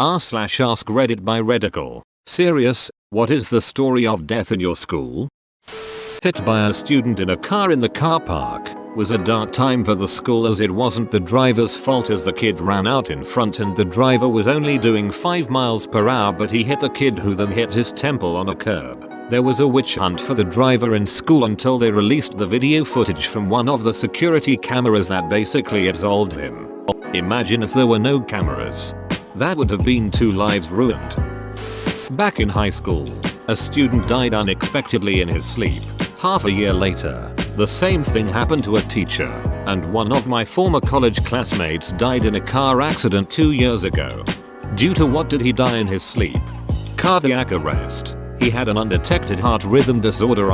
r/AskReddit by Redical. Serious, what is the story of death in your school? Hit by a student in a car in the car park was a dark time for the school, as it wasn't the driver's fault, as the kid ran out in front and the driver was only doing 5 miles per hour, but he hit the kid, who then hit his temple on a curb. There was a witch hunt for the driver in school until they released the video footage from one of the security cameras that basically absolved him. Imagine if there were no cameras. That would have been 2 lives ruined. Back in high school, a student died unexpectedly in his sleep. Half a year later, the same thing happened to a teacher, and one of my former college classmates died in a car accident 2 years ago. Due to what did he die in his sleep? Cardiac arrest. He had an undetected heart rhythm disorder.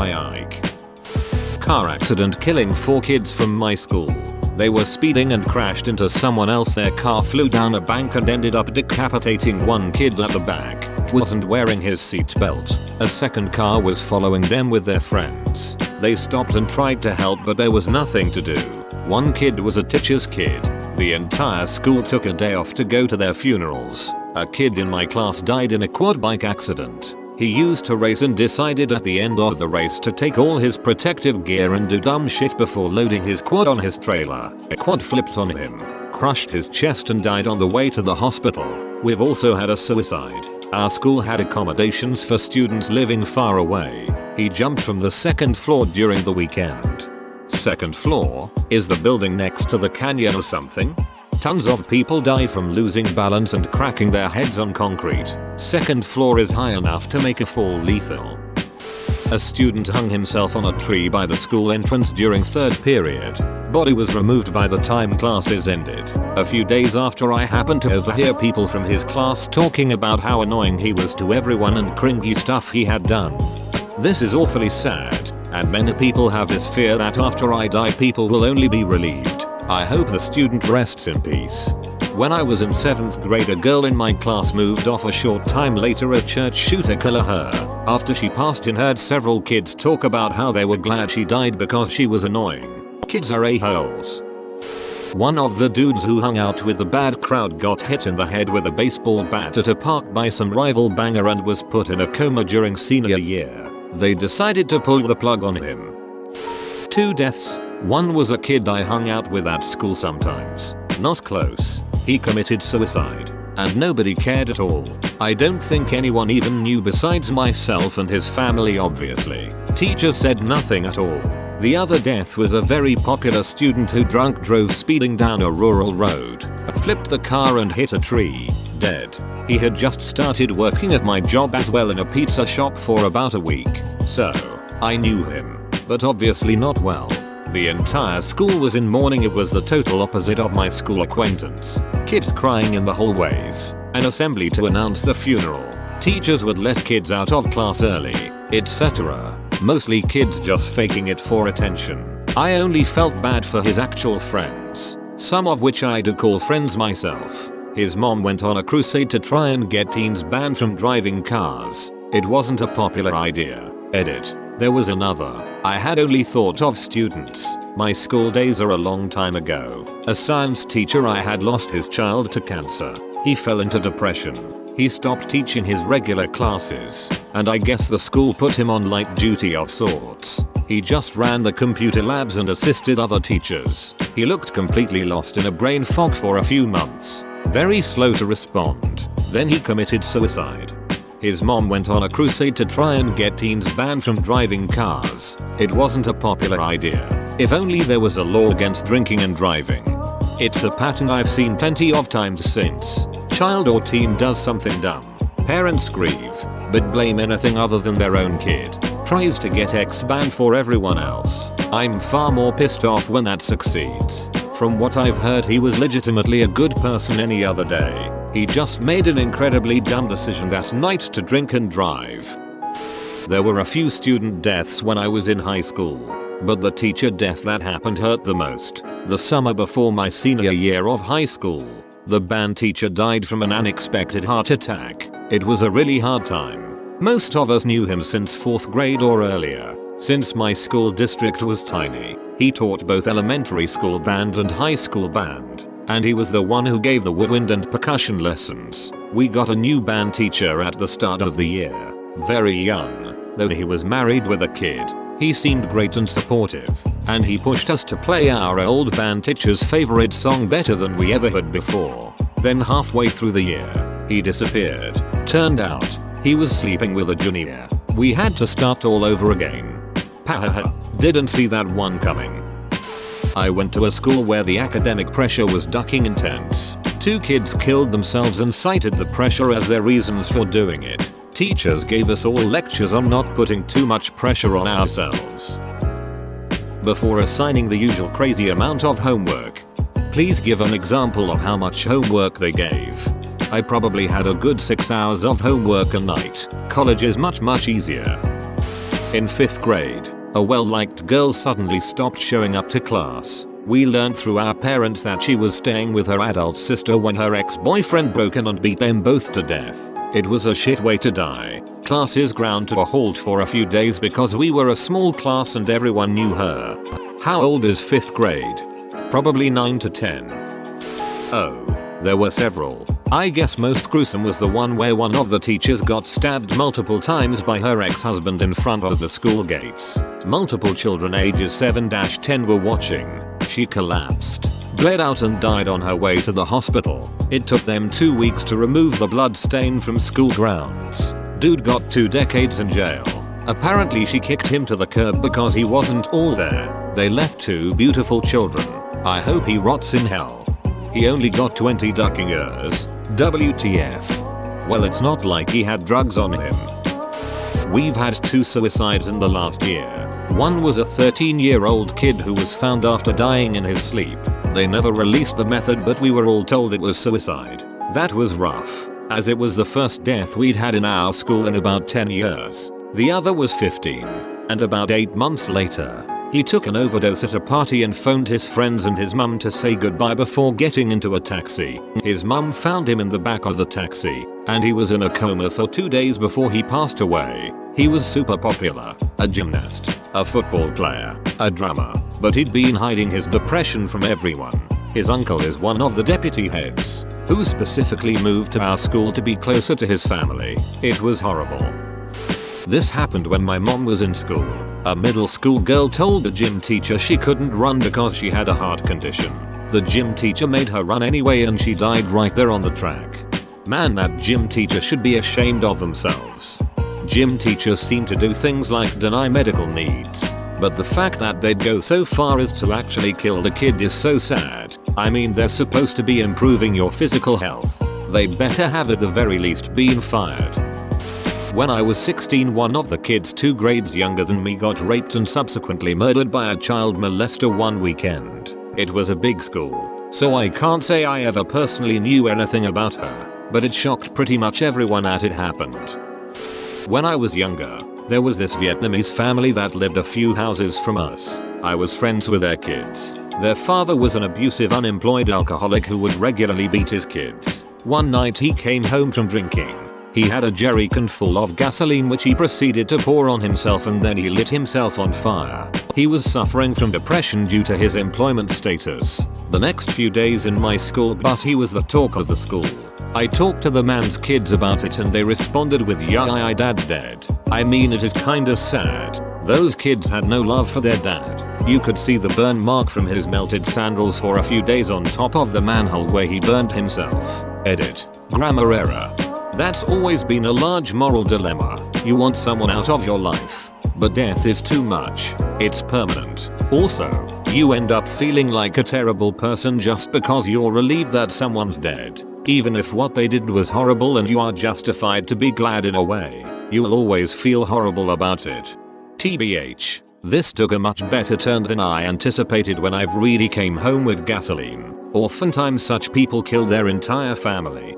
Car accident killing 4 kids from my school. They were speeding and crashed into someone else. Their car flew down a bank and ended up decapitating one kid at the back. Wasn't wearing his seatbelt. A second car was following them with their friends. They stopped and tried to help, but there was nothing to do. One kid was a teacher's kid. The entire school took a day off to go to their funerals. A kid in my class died in a quad bike accident. He used to race and decided at the end of the race to take all his protective gear and do dumb shit before loading his quad on his trailer. A quad flipped on him, crushed his chest and died on the way to the hospital. We've also had a suicide. Our school had accommodations for students living far away. He jumped from the 2nd floor during the weekend. 2nd floor? Is the building next to the canyon or something? Tons of people die from losing balance and cracking their heads on concrete. 2nd floor is high enough to make a fall lethal. A student hung himself on a tree by the school entrance during 3rd period. Body was removed by the time classes ended. A few days after, I happened to overhear people from his class talking about how annoying he was to everyone and cringy stuff he had done. This is awfully sad, and many people have this fear that after I die people will only be relieved. I hope the student rests in peace. When I was in 7th grade, a girl in my class moved off. A short time later, a church shooter killed her. After she passed and heard several kids talk about how they were glad she died because she was annoying. Kids are a-holes. One of the dudes who hung out with the bad crowd got hit in the head with a baseball bat at a park by some rival banger and was put in a coma during senior year. They decided to pull the plug on him. 2 deaths. One was a kid I hung out with at school sometimes. Not close. He committed suicide. And nobody cared at all. I don't think anyone even knew besides myself and his family, obviously. Teachers said nothing at all. The other death was a very popular student who drunk drove speeding down a rural road, flipped the car and hit a tree, dead. He had just started working at my job as well in a pizza shop for about a week, so I knew him, but obviously not well. The entire school was in mourning. It was the total opposite of my school acquaintance. Kids crying in the hallways, an assembly to announce the funeral. Teachers would let kids out of class early, etc. Mostly kids just faking it for attention. I only felt bad for his actual friends, some of which I do call friends myself. His mom went on a crusade to try and get teens banned from driving cars. It wasn't a popular idea. Edit. There was another. I had only thought of students. My school days are a long time ago. A science teacher I had lost his child to cancer. He fell into depression. He stopped teaching his regular classes, and I guess the school put him on light duty of sorts. He just ran the computer labs and assisted other teachers. He looked completely lost in a brain fog for a few months. Very slow to respond. Then he committed suicide. His mom went on a crusade to try and get teens banned from driving cars. It wasn't a popular idea. If only there was a law against drinking and driving. It's a pattern I've seen plenty of times since. Child or teen does something dumb. Parents grieve, but blame anything other than their own kid. Tries to get X banned for everyone else. I'm far more pissed off when that succeeds. From what I've heard, he was legitimately a good person any other day. He just made an incredibly dumb decision that night to drink and drive. There were a few student deaths when I was in high school, but the teacher death that happened hurt the most. The summer before my senior year of high school, the band teacher died from an unexpected heart attack. It was a really hard time. Most of us knew him since 4th grade or earlier. Since my school district was tiny, he taught both elementary school band and high school band. and he was the one who gave the woodwind and percussion lessons. We got a new band teacher at the start of the year. Very young, though he was married with a kid. He seemed great and supportive, and he pushed us to play our old band teacher's favorite song better than we ever had before. Then halfway through the year, he disappeared. Turned out, he was sleeping with a junior. We had to start all over again. Pahaha, didn't see that one coming. I went to a school where the academic pressure was ducking intense. 2 kids killed themselves and cited the pressure as their reasons for doing it. Teachers gave us all lectures on not putting too much pressure on ourselves. Before assigning the usual crazy amount of homework, please give an example of how much homework they gave. I probably had a good 6 hours of homework a night. College is much easier. In 5th grade, a well-liked girl suddenly stopped showing up to class. We learned through our parents that she was staying with her adult sister when her ex-boyfriend broke in and beat them both to death. It was a shit way to die. Classes ground to a halt for a few days because we were a small class and everyone knew her. How old is 5th grade? Probably 9 to 10. Oh, there were several. I guess most gruesome was the one where one of the teachers got stabbed multiple times by her ex-husband in front of the school gates. Multiple children ages 7-10 were watching. She collapsed, bled out and died on her way to the hospital. It took them 2 weeks to remove the blood stain from school grounds. Dude got 2 decades in jail. Apparently she kicked him to the curb because he wasn't all there. They left 2 beautiful children. I hope he rots in hell. He only got 20 ducking years. WTF. Well, it's not like he had drugs on him. We've had 2 suicides in the last year. One was a 13-year-old kid who was found after dying in his sleep. They never released the method, but we were all told it was suicide. That was rough, as it was the first death we'd had in our school in about 10 years. The other was 15, and about 8 months later, he took an overdose at a party and phoned his friends and his mum to say goodbye before getting into a taxi. His mum found him in the back of the taxi, and he was in a coma for 2 days before he passed away. He was super popular, a gymnast, a football player, a drummer, but he'd been hiding his depression from everyone. His uncle is one of the deputy heads, who specifically moved to our school to be closer to his family. It was horrible. This happened when my mom was in school. A middle school girl told the gym teacher she couldn't run because she had a heart condition. The gym teacher made her run anyway and she died right there on the track. Man, that gym teacher should be ashamed of themselves. Gym teachers seem to do things like deny medical needs, but the fact that they'd go so far as to actually kill the kid is so sad. I mean, they're supposed to be improving your physical health. They better have at the very least been fired. When I was 16, one of the kids 2 grades younger than me got raped and subsequently murdered by a child molester one weekend. It was a big school, so I can't say I ever personally knew anything about her, but it shocked pretty much everyone that it happened. When I was younger, there was this Vietnamese family that lived a few houses from us. I was friends with their kids. Their father was an abusive unemployed alcoholic who would regularly beat his kids. One night he came home from drinking. He had a jerrycan full of gasoline which he proceeded to pour on himself, and then he lit himself on fire. He was suffering from depression due to his employment status. The next few days in my school bus he was the talk of the school. I talked to the man's kids about it and they responded with, "Yeah, dad's dead." I mean, it is kinda sad. Those kids had no love for their dad. You could see the burn mark from his melted sandals for a few days on top of the manhole where he burned himself. Edit. Grammar error. That's always been a large moral dilemma. You want someone out of your life, but death is too much. It's permanent. Also, you end up feeling like a terrible person just because you're relieved that someone's dead. Even if what they did was horrible and you are justified to be glad in a way, you will always feel horrible about it. TBH. This took a much better turn than I anticipated when I really came home with gasoline. Oftentimes such people kill their entire family.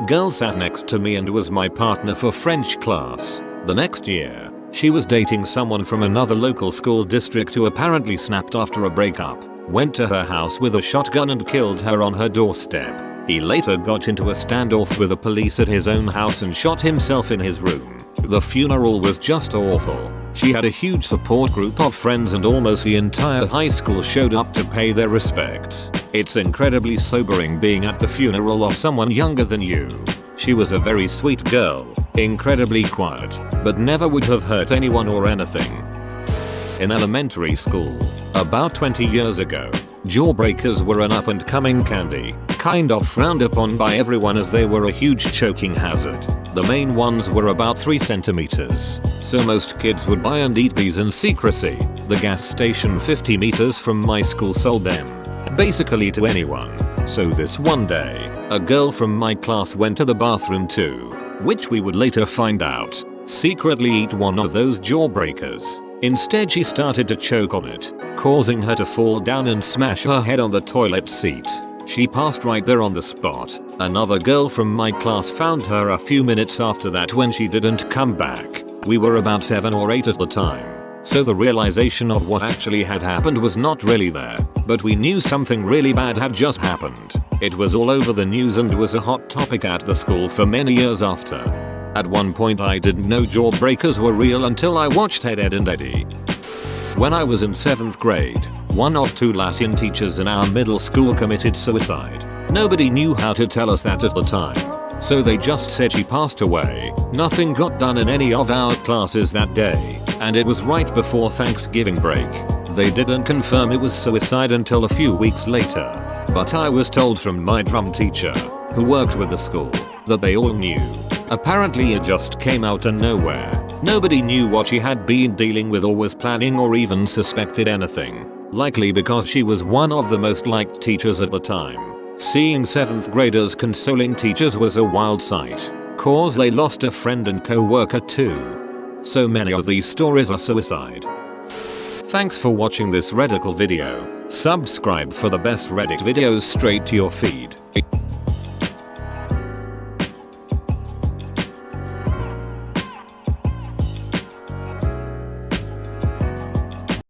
Girl sat next to me and was my partner for French class. The next year, she was dating someone from another local school district who apparently snapped after a breakup, went to her house with a shotgun and killed her on her doorstep. He later got into a standoff with the police at his own house and shot himself in his room. The funeral was just awful. She had a huge support group of friends and almost the entire high school showed up to pay their respects. It's incredibly sobering being at the funeral of someone younger than you. She was a very sweet girl, incredibly quiet, but never would have hurt anyone or anything. In elementary school, about 20 years ago, jawbreakers were an up-and-coming candy, kind of frowned upon by everyone as they were a huge choking hazard. The main ones were about 3 centimeters, so most kids would buy and eat these in secrecy. The gas station 50 meters from my school sold them, basically to anyone. So this one day, a girl from my class went to the bathroom too, which we would later find out, secretly eat one of those jawbreakers. Instead she started to choke on it, causing her to fall down and smash her head on the toilet seat. She passed right there on the spot. Another girl from my class found her a few minutes after that when she didn't come back. We were about 7 or 8 at the time, so the realization of what actually had happened was not really there, but we knew something really bad had just happened. It was all over the news and was a hot topic at the school for many years after. At one point I didn't know jawbreakers were real until I watched Ed, Edd and Eddy. When I was in 7th grade, one of 2 Latin teachers in our middle school committed suicide. Nobody knew how to tell us that at the time, so they just said she passed away. Nothing got done in any of our classes that day, and it was right before Thanksgiving break. They didn't confirm it was suicide until a few weeks later, but I was told from my drum teacher, who worked with the school, that they all knew. Apparently it just came out of nowhere. Nobody knew what she had been dealing with or was planning or even suspected anything. Likely because she was one of the most liked teachers at the time. Seeing 7th graders consoling teachers was a wild sight, cause they lost a friend and co-worker too. So many of these stories are suicide. Thanks for watching this Reddical video. Subscribe for the best Reddit videos straight to your feed.